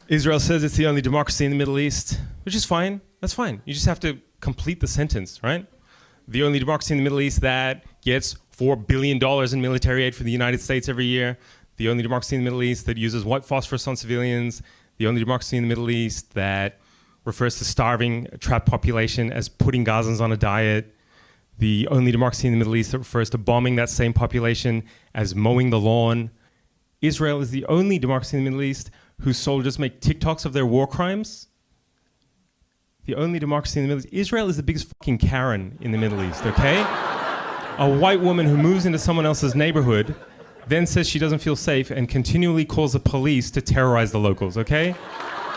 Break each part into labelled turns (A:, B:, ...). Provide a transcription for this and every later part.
A: Israel says it's the only democracy in the Middle East, which is fine. That's fine. You just have to complete the sentence, right? The only democracy in the Middle East that gets $4 billion in military aid from the United States every year. The only democracy in the Middle East that uses white phosphorus on civilians. The only democracy in the Middle East that refers to starving a trapped population as putting Gazans on a diet. The only democracy in the Middle East that refers to bombing that same population as mowing the lawn. Israel is the only democracy in the Middle East whose soldiers make TikToks of their war crimes. The only democracy in the Middle East. Israel is the biggest fucking Karen in the Middle East, okay? A white woman who moves into someone else's neighborhood, then says she doesn't feel safe and continually calls the police to terrorize the locals, okay?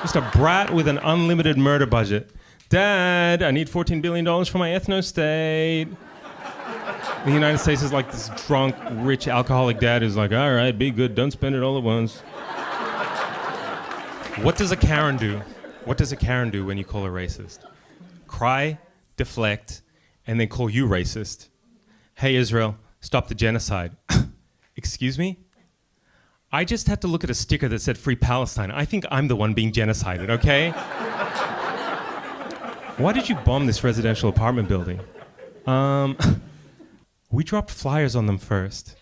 A: Just a brat with an unlimited murder budget. Dad, I need $14 billion for my ethno-state. The United States is like this drunk, rich, alcoholic dad who's like, all right, be good, don't spend it all at once. What does a Karen do? What does a Karen do when you call her racist? Cry, deflect, and then call you racist. Hey, Israel, stop the genocide. Excuse me? I just had to look at a sticker that said Free Palestine. I think I'm the one being genocided, okay? Why did you bomb this residential apartment building? We dropped flyers on them first.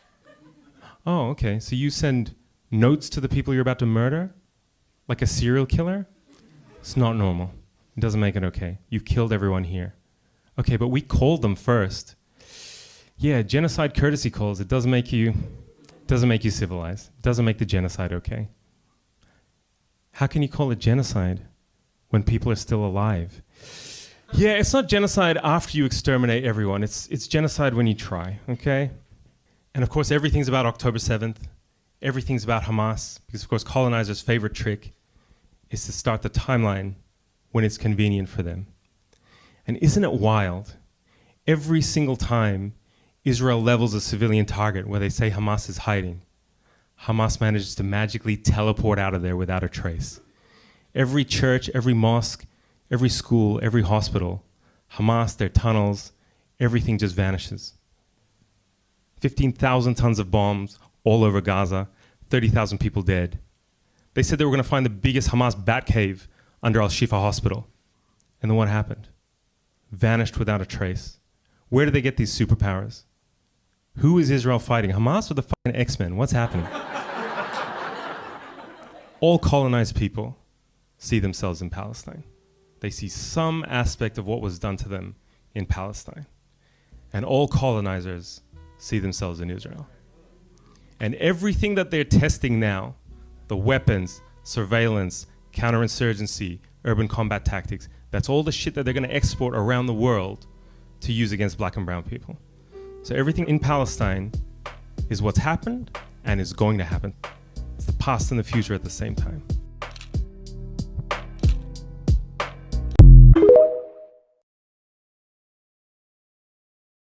A: Oh, okay. So you send notes to the people you're about to murder? Like a serial killer? It's not normal. It doesn't make it okay. You killed everyone here. Okay, but we called them first. Yeah, genocide courtesy calls. It doesn't make you civilized. It doesn't make the genocide okay. How can you call it genocide when people are still alive? Yeah, it's not genocide after you exterminate everyone. It's genocide when you try, okay? And of course, everything's about October 7th. Everything's about Hamas, because of course, colonizers' favorite trick is to start the timeline when it's convenient for them. And isn't it wild? Every single time Israel levels a civilian target where they say Hamas is hiding, Hamas manages to magically teleport out of there without a trace. Every church, every mosque, every school, every hospital, Hamas, their tunnels, everything just vanishes. 15,000 tons of bombs all over Gaza, 30,000 people dead. They said they were going to find the biggest Hamas bat cave under Al-Shifa Hospital. And then what happened? Vanished without a trace. Where did they get these superpowers? Who is Israel fighting? Hamas or the fucking X-Men? What's happening? All colonized people see themselves in Palestine. They see some aspect of what was done to them in Palestine. And all colonizers see themselves in Israel. And everything that they're testing now, the weapons, surveillance, counterinsurgency, urban combat tactics, that's all the shit that they're going to export around the world to use against black and brown people. So everything in Palestine is what's happened and is going to happen. It's the past and the future at the same time.